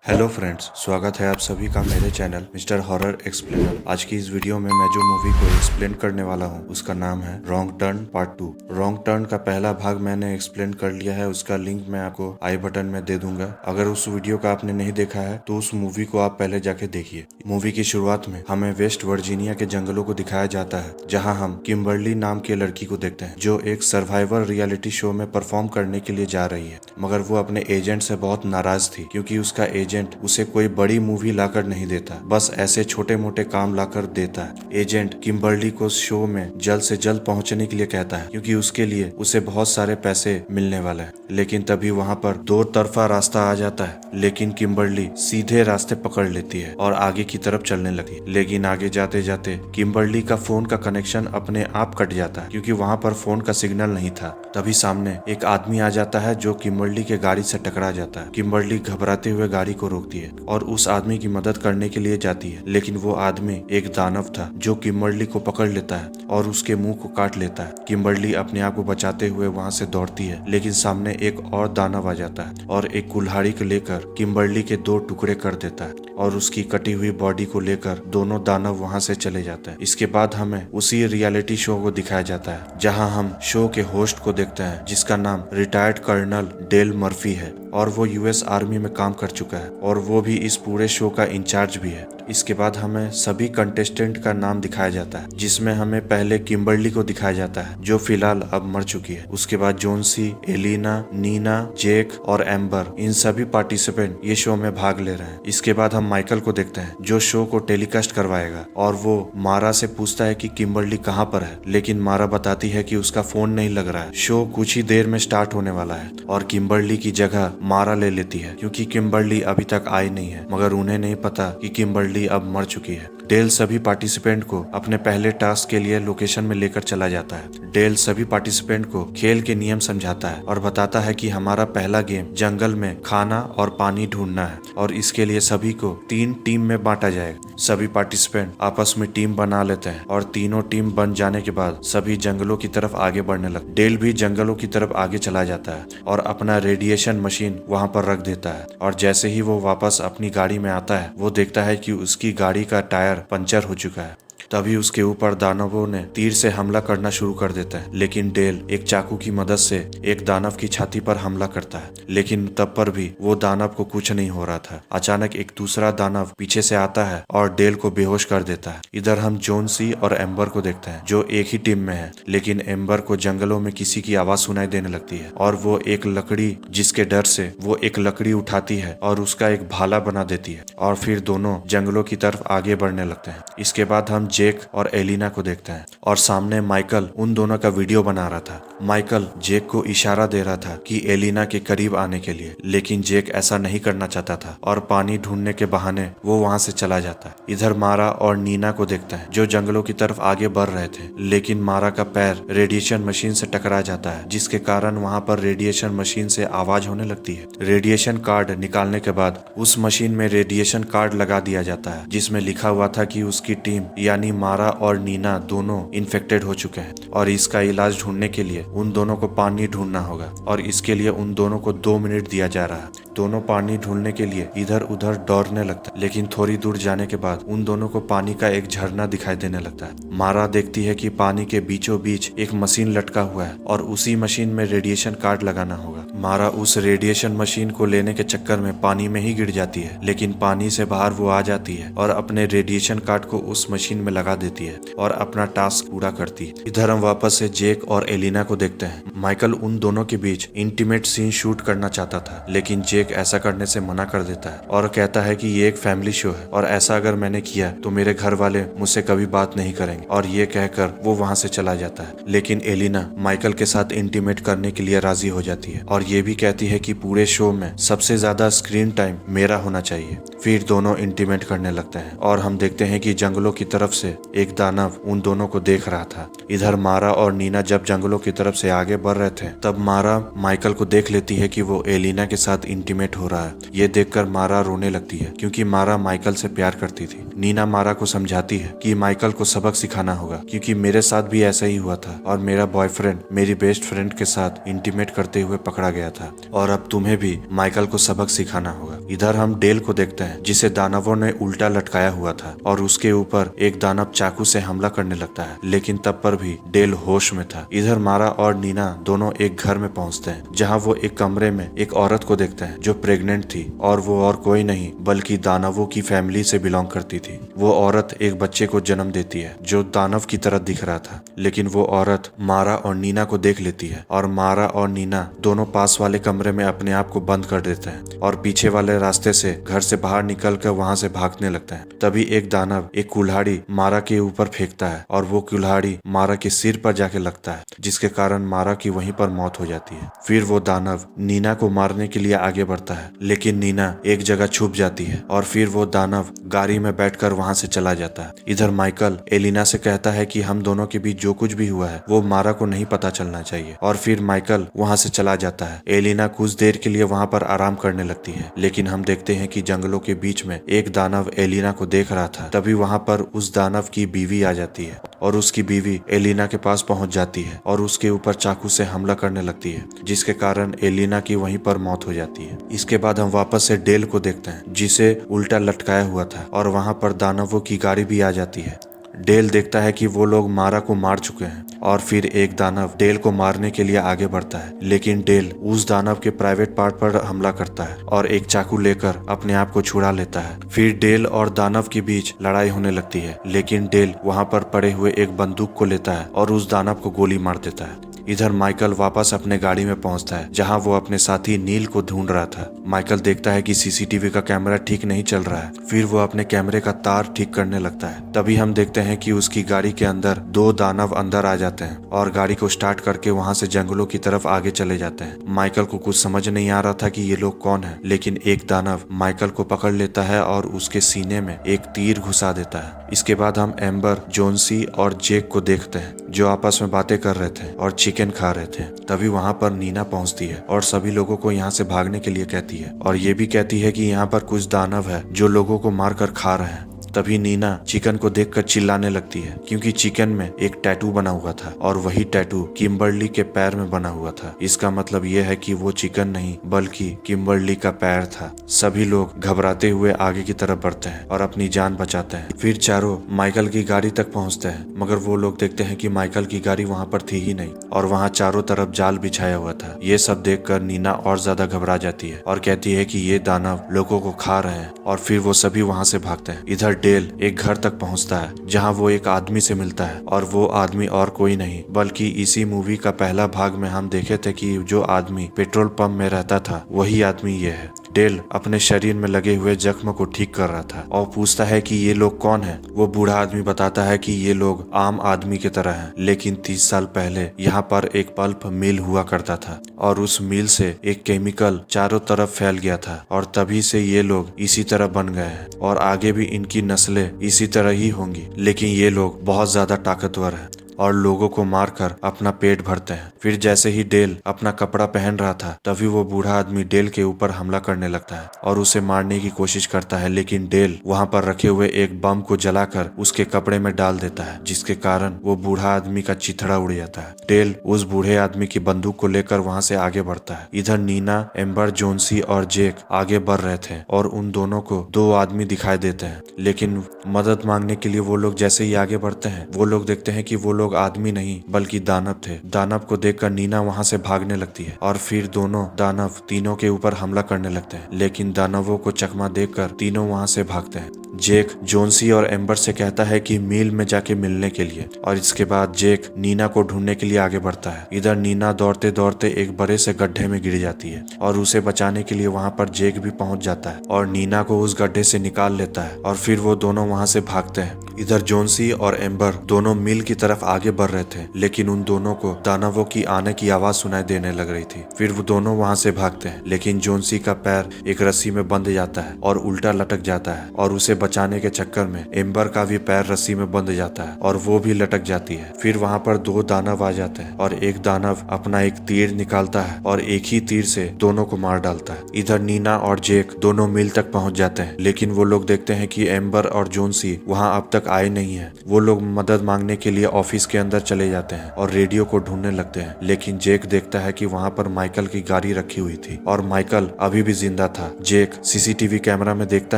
Hello friends, स्वागत है आप सभी का मेरे चैनल मिस्टर हॉरर एक्सप्लेनर। आज की इस वीडियो में मैं जो मूवी को एक्सप्लेन करने वाला हूँ उसका नाम है wrong turn part 2। Wrong turn का पहला भाग मैंने एक्सप्लेन कर लिया है, उसका लिंक मैं आपको आई बटन में दे दूंगा। अगर उस वीडियो का आपने नहीं देखा है तो उस मूवी को आप पहले जाके देखिए। मूवी की शुरुआत में हमें वेस्ट वर्जीनिया के जंगलों को दिखाया जाता है, जहाँ हम किम्बर्ली नाम के लड़की को देखते हैं जो एक सर्वाइवर रियलिटी शो में परफॉर्म करने के लिए जा रही है। मगर वो अपने एजेंट से बहुत नाराज थी क्योंकि उसका एजेंट उसे कोई बड़ी मूवी लाकर नहीं देता, बस ऐसे छोटे मोटे काम लाकर देता है। एजेंट किम्बर्ली को शो में जल्द से जल्द पहुंचने के लिए कहता है क्योंकि उसके लिए उसे बहुत सारे पैसे मिलने वाले हैं। लेकिन तभी वहां पर दो तरफा रास्ता आ जाता है, लेकिन किम्बर्ली सीधे रास्ते पकड़ लेती है और आगे की तरफ चलने लगती है। लेकिन आगे जाते जाते किम्बर्ली का फोन का कनेक्शन अपने आप कट जाता है क्योंकि वहां पर फोन का सिग्नल नहीं था। तभी सामने एक आदमी आ जाता है जो किम्बर्ली के गाड़ी से टकरा जाता है। किम्बर्ली घबराते हुए गाड़ी को रोकती है और उस आदमी की मदद करने के लिए जाती है, लेकिन वो आदमी एक दानव था जो किम्बर्ली को पकड़ लेता है और उसके मुंह को काट लेता है। किम्बर्ली अपने आप को बचाते हुए वहां से दौड़ती है, लेकिन सामने एक और दानव आ जाता है और एक कुल्हाड़ी को लेकर किम्बर्ली के दो टुकड़े कर देता है और उसकी कटी हुई बॉडी को लेकर दोनों दानव वहां से चले जाते हैं। इसके बाद हमें उसी रियलिटी शो को दिखाया जाता है जहां हम शो के होस्ट को देखते हैं जिसका नाम रिटायर्ड कर्नल डेल मर्फी है और वो यूएस आर्मी में काम कर चुका है और वो भी इस पूरे शो का इंचार्ज भी है। इसके बाद हमें सभी कंटेस्टेंट का नाम दिखाया जाता है, जिसमें हमें पहले किम्बर्ली को दिखाया जाता है जो फिलहाल अब मर चुकी है। उसके बाद जोन्सी, एलिना, नीना, जेक और एम्बर, इन सभी पार्टिसिपेंट ये शो में भाग ले रहे हैं। इसके बाद हम माइकल को देखते हैं जो शो को टेलीकास्ट करवाएगा और वो मारा से पूछता है कि किम्बर्ली कहाँ पर है, लेकिन मारा बताती है कि उसका फोन नहीं लग रहा है। शो कुछ ही देर में स्टार्ट होने वाला है और किम्बर्ली की जगह मारा ले लेती है क्योंकि किम्बर्ली अभी तक आई नहीं है, मगर उन्हें नहीं पता कि किम्बर्ली अब मर चुकी है। डेल सभी पार्टिसिपेंट को अपने पहले टास्क के लिए लोकेशन में लेकर चला जाता है। डेल सभी पार्टिसिपेंट को खेल के नियम समझाता है और बताता है कि हमारा पहला गेम जंगल में खाना और पानी ढूंढना है और इसके लिए सभी को 3 टीम में बांटा जाएगा। सभी पार्टिसिपेंट आपस में टीम बना लेते हैं और तीनों टीम बन जाने के बाद सभी जंगलों की तरफ आगे बढ़ने लगते। डेल भी जंगलों की तरफ आगे चला जाता है और अपना रेडिएशन मशीन वहां पर रख देता है और जैसे ही वो वापस अपनी गाड़ी में आता है वो देखता है कि उसकी गाड़ी का टायर पंचर हो चुका है। तभी उसके ऊपर दानवों ने तीर से हमला करना शुरू कर देता है, लेकिन डेल एक चाकू की मदद से एक दानव की छाती पर हमला करता है, लेकिन तब पर भी वो दानव को कुछ नहीं हो रहा था। अचानक एक दूसरा दानव पीछे से आता है और डेल को बेहोश कर देता है। इधर हम जोन्सी और एम्बर को देखते हैं जो एक ही टीम में है, लेकिन एम्बर को जंगलों में किसी की आवाज सुनाई देने लगती है और वो एक लकड़ी, जिसके डर से वो एक लकड़ी उठाती है और उसका एक भाला बना देती है और फिर दोनों जंगलों की तरफ आगे बढ़ने लगते हैं। इसके बाद हम जेक और एलिना को देखते हैं और सामने माइकल उन दोनों का वीडियो बना रहा था। माइकल जेक को इशारा दे रहा था कि एलिना के करीब आने के लिए, लेकिन जेक ऐसा नहीं करना चाहता था और पानी ढूंढने के बहाने वो वहां से चला जाता है। इधर मारा और नीना को देखता है जो जंगलों की तरफ आगे बढ़ रहे थे, लेकिन मारा का पैर रेडिएशन मशीन से टकरा जाता है, जिसके कारण वहां पर रेडिएशन मशीन से आवाज होने लगती है। रेडिएशन कार्ड निकालने के बाद उस मशीन में रेडिएशन कार्ड लगा दिया जाता है जिसमें लिखा हुआ था कि उसकी टीम यानी मारा और नीना दोनों इन्फेक्टेड हो चुके हैं और इसका इलाज ढूंढने के लिए उन दोनों को पानी ढूंढना होगा और इसके लिए उन दोनों को 2 मिनट दिया जा रहा है। दोनों पानी ढूंढने के लिए इधर उधर दौड़ने लगता है, लेकिन थोड़ी दूर जाने के बाद उन दोनों को पानी का एक झरना दिखाई देने लगता है। मारा देखती है कि पानी के बीचों बीच एक मशीन लटका हुआ है और उसी मशीन में रेडिएशन कार्ड लगाना होगा। मारा उस रेडिएशन मशीन को लेने के चक्कर में पानी में ही गिर जाती है, लेकिन पानी से बाहर वो आ जाती है और अपने रेडिएशन कार्ड को उस मशीन में लगा देती है और अपना टास्क पूरा करती है। इधर हम वापस से जेक और एलिना को देखते हैं। माइकल उन दोनों के बीच इंटीमेट सीन शूट करना चाहता था, लेकिन जेक ऐसा करने से मना कर देता है और कहता है कि ये एक फैमिली शो है और ऐसा अगर मैंने किया तो मेरे घर वाले मुझसे कभी बात नहीं करेंगे, और ये कहकर वो वहां से चला जाता है। लेकिन एलिना माइकल के साथ इंटीमेट करने के लिए राजी हो जाती है और ये भी कहती है कि पूरे शो में सबसे ज्यादा स्क्रीन टाइम मेरा होना चाहिए। फिर दोनों इंटीमेट करने लगते हैं और हम देखते हैं कि जंगलों की तरफ से एक दानव उन दोनों को देख रहा था। इधर मारा और नीना जब जंगलों की तरफ से आगे बढ़ रहे थे तब मारा माइकल को देख लेती है कि वो एलिना के साथ इंटीमेट हो रहा है। ये देखकर मारा रोने लगती है क्योंकि मारा माइकल से प्यार करती थी। नीना मारा को समझाती है कि माइकल को सबक सिखाना होगा क्योंकि मेरे साथ भी ऐसा ही हुआ था और मेरा बॉयफ्रेंड मेरी बेस्ट फ्रेंड के साथ इंटीमेट करते हुए पकड़ा गया था और अब तुम्हें भी माइकल को सबक सिखाना होगा। इधर हम डेल को देखते हैं जिसे दानवों ने उल्टा लटकाया हुआ था और उसके ऊपर एक दानव चाकू से हमला करने लगता है, लेकिन तब पर भी डेल होश में था। इधर मारा और नीना दोनों एक घर में पहुंचते हैं जहां वो एक कमरे में एक औरत को देखते हैं जो प्रेग्नेंट थी और वो और कोई नहीं बल्कि दानवों की फैमिली से बिलोंग करती थी। वो औरत एक बच्चे को जन्म देती है जो दानव की तरह दिख रहा था, लेकिन वो औरत मारा और नीना को देख लेती है और मारा और नीना दोनों पास वाले कमरे में अपने आप को बंद कर देते हैं और पीछे वाले रास्ते से घर से बाहर निकल कर वहां से भागने लगते हैं। तभी एक दानव एक कुल्हाड़ी मारा के ऊपर फेंकता है और वो कुल्हाड़ी मारा के सिर पर जाके लगता है, जिसके कारण मारा की वहीं पर मौत हो जाती है। फिर वो दानव नीना को मारने के लिए आगे बढ़ता है, लेकिन नीना एक जगह छुप जाती है और फिर वो दानव गाड़ी में बैठकर वहां से चला जाता है। इधर माइकल एलिना से कहता है कि हम दोनों के बीच जो कुछ भी हुआ है वो मारा को नहीं पता चलना चाहिए और फिर माइकल वहां से चला जाता है। एलिना कुछ देर के लिए वहां पर आराम करने लगती है, लेकिन हम देखते हैं कि जंगलों के बीच में एक दानव एलिना को देख रहा था। तभी वहां पर उस दानव की बीवी आ जाती है और उसकी बीवी एलिना के पास पहुंच जाती है और उसके ऊपर चाकू से हमला करने लगती है, जिसके कारण एलिना की वहीं पर मौत हो जाती है। इसके बाद हम वापस से डेल को देखते हैं जिसे उल्टा लटकाया हुआ था और वहां पर दानवों की गाड़ी भी आ जाती है। डेल देखता है कि वो लोग मारा को मार चुके हैं और फिर एक दानव डेल को मारने के लिए आगे बढ़ता है, लेकिन डेल उस दानव के प्राइवेट पार्ट पर हमला करता है और एक चाकू लेकर अपने आप को छुड़ा लेता है। फिर डेल और दानव के बीच लड़ाई होने लगती है, लेकिन डेल वहां पर पड़े हुए एक बंदूक को लेता है और उस दानव को गोली मार देता है। इधर माइकल वापस अपने गाड़ी में पहुंचता है जहां वो अपने साथी नील को ढूंढ रहा था। माइकल देखता है कि सीसीटीवी का कैमरा ठीक नहीं चल रहा है, फिर वो अपने कैमरे का तार ठीक करने लगता है। तभी हम देखते हैं कि उसकी गाड़ी के अंदर दो दानव अंदर आ जाते हैं और गाड़ी को स्टार्ट करके वहां से जंगलों की तरफ आगे चले जाते हैं। माइकल को कुछ समझ नहीं आ रहा था कि ये लोग कौन है, लेकिन एक दानव माइकल को पकड़ लेता है और उसके सीने में एक तीर घुसा देता है। इसके बाद हम एम्बर, जोन्सी और जेक को देखते हैं जो आपस में बातें कर रहे थे और चिकन खा रहे थे। तभी वहां पर नीना पहुंचती है और सभी लोगों को यहाँ से भागने के लिए कहती है और ये भी कहती है कि यहाँ पर कुछ दानव है जो लोगों को मारकर खा रहे हैं। तभी नीना चिकन को देखकर चिल्लाने लगती है क्योंकि चिकन में एक टैटू बना हुआ था और वही टैटू किम्बर्ली के पैर में बना हुआ था। इसका मतलब ये है कि वो चिकन नहीं बल्कि किम्बर्ली का पैर था। सभी लोग घबराते हुए आगे की तरफ बढ़ते हैं और अपनी जान बचाते हैं। फिर चारों माइकल की गाड़ी तक पहुंचते हैं, मगर वो लोग देखते हैं कि माइकल की गाड़ी वहां पर थी ही नहीं और वहां चारों तरफ जाल बिछाया हुआ था। ये सब देखकर नीना और ज्यादा घबरा जाती है और कहती है कि ये दानव लोगों को खा रहे हैं और फिर वो सभी वहां से भागते हैं। इधर डेल एक घर तक पहुंचता है जहां वो एक आदमी से मिलता है और वो आदमी और कोई नहीं बल्कि इसी मूवी का पहला भाग में हम देखे थे कि जो आदमी पेट्रोल पंप में रहता था वही आदमी ये है। डेल अपने शरीर में लगे हुए जख्म को ठीक कर रहा था और पूछता है कि ये लोग कौन हैं। वो बूढ़ा आदमी बताता है कि ये लोग आम आदमी की तरह हैं, लेकिन 30 साल पहले यहाँ पर एक पल्प मिल हुआ करता था और उस मिल से एक केमिकल चारों तरफ फैल गया था और तभी से ये लोग इसी तरह बन गए हैं और आगे भी इनकी नस्लें इसी तरह ही होंगी। लेकिन ये लोग बहुत ज्यादा ताकतवर हैं और लोगों को मारकर अपना पेट भरते हैं। फिर जैसे ही डेल अपना कपड़ा पहन रहा था तभी वो बूढ़ा आदमी डेल के ऊपर हमला करने लगता है और उसे मारने की कोशिश करता है, लेकिन डेल वहां पर रखे हुए एक बम को जलाकर उसके कपड़े में डाल देता है, जिसके कारण वो बूढ़ा आदमी का चिथड़ा उड़ जाता है। डेल उस बूढ़े आदमी की बंदूक को लेकर वहां से आगे बढ़ता है। इधर नीना, एम्बर, जोन्सी और जेक आगे बढ़ रहे थे और उन दोनों को दो आदमी दिखाई देते हैं, लेकिन मदद मांगने के लिए वो लोग जैसे ही आगे बढ़ते हैं वो लोग देखते हैं कि वो लोग आदमी नहीं बल्कि दानव थे। दानव को देखकर नीना वहां से भागने लगती है और फिर दोनों दानव तीनों के ऊपर हमला करने लगते हैं, लेकिन दानवों को चकमा देकर तीनों वहां से भागते हैं। जेक जोन्सी और एम्बर से कहता है कि मील में जाके मिलने के लिए और इसके बाद जेक नीना को ढूंढने के लिए आगे बढ़ता है। इधर नीना दौड़ते दौड़ते एक बड़े से गड्ढे में गिर जाती है और उसे बचाने के लिए वहां पर जेक भी पहुंच जाता है और नीना को उस गड्ढे से निकाल लेता है और फिर वो दोनों वहां से भागते हैं। इधर जोन्सी और एम्बर दोनों मिल की तरफ आगे बढ़ रहे थे, लेकिन उन दोनों को दानवों की आने की आवाज सुनाई देने लग रही थी। फिर वो दोनों वहां से भागते हैं, लेकिन जोन्सी का पैर एक रस्सी में बंध जाता है और उल्टा लटक जाता है और उसे बचाने के चक्कर में एम्बर का भी पैर रस्सी में बंध जाता है और वो भी लटक जाती है। फिर वहां पर दो दानव आ जाते हैं और एक दानव अपना एक तीर निकालता है और एक ही तीर से दोनों को मार डालता है। इधर नीना और जेक दोनों मिल तक पहुंच जाते हैं, लेकिन वो लोग देखते हैं कि एम्बर और जोन्सी वहां अब तक तक आए नहीं है। वो लोग मदद मांगने के लिए ऑफिस के अंदर चले जाते हैं और रेडियो को ढूंढने लगते हैं, लेकिन जेक देखता है कि वहाँ पर माइकल की गाड़ी रखी हुई थी और माइकल अभी भी जिंदा था। जेक सीसीटीवी कैमरा में देखता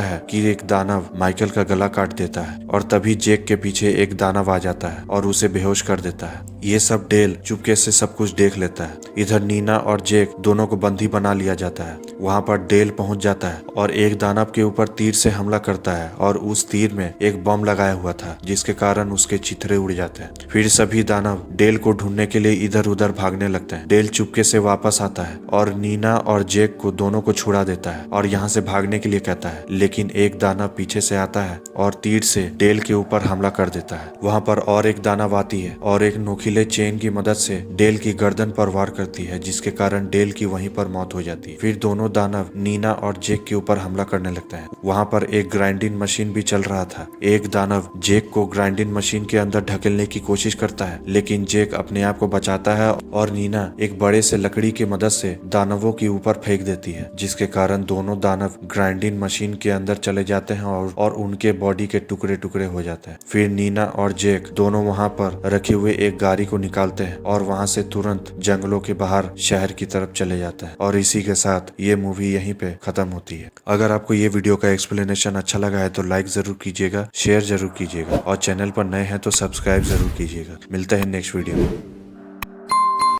है कि एक दानव माइकल का गला काट देता है और तभी जेक के पीछे एक दानव आ जाता है और उसे बेहोश कर देता है। ये सब डेल चुपके से सब कुछ देख लेता है। इधर नीना और जेक दोनों को बंदी बना लिया जाता है। वहाँ पर डेल पहुंच जाता है और एक दानव के ऊपर तीर से हमला करता है और उस तीर में एक बम लगाया हुआ था, जिसके कारण उसके चिथड़े उड़ जाते हैं। फिर सभी दानव डेल को ढूंढने के लिए इधर उधर भागने लगते हैं। डेल चुपके से वापस आता है और नीना और जेक को दोनों को छुड़ा देता है और यहाँ से भागने के लिए कहता है, लेकिन एक दानव पीछे से आता है और तीर से डेल के ऊपर हमला कर देता है। वहाँ पर और एक दानव आती है और एक नुकीले चेन की मदद से डेल की गर्दन पर वार करती है, जिसके कारण डेल की वहीं पर मौत हो जाती है। फिर दोनों दानव नीना और जेक के ऊपर हमला करने लगते हैं। वहाँ पर एक ग्राइंडिंग मशीन भी चल रहा था। एक दानव जेक को ग्राइंडिंग मशीन के अंदर ढकेलने की कोशिश करता है, लेकिन जेक अपने आप को बचाता है और नीना एक बड़े से लकड़ी की मदद से दानवों के ऊपर फेंक देती है, जिसके कारण दोनों दानव ग्राइंडिंग मशीन के अंदर चले जाते हैं और उनके बॉडी के टुकड़े टुकड़े हो जाते हैं। फिर नीना और जेक दोनों वहाँ पर रखे हुए एक गाड़ी को निकालते हैं और वहाँ से तुरंत जंगलों के बाहर शहर की तरफ चले जाते हैं। और इसी के साथ ये मूवी यहीं पे खत्म होती है। अगर आपको ये वीडियो का एक्सप्लेनेशन अच्छा लगा है तो लाइक जरूर कीजिएगा, शेयर जरूर कीजिएगा और चैनल पर नए हैं तो सब्सक्राइब जरूर कीजिएगा। मिलते हैं नेक्स्ट वीडियो में।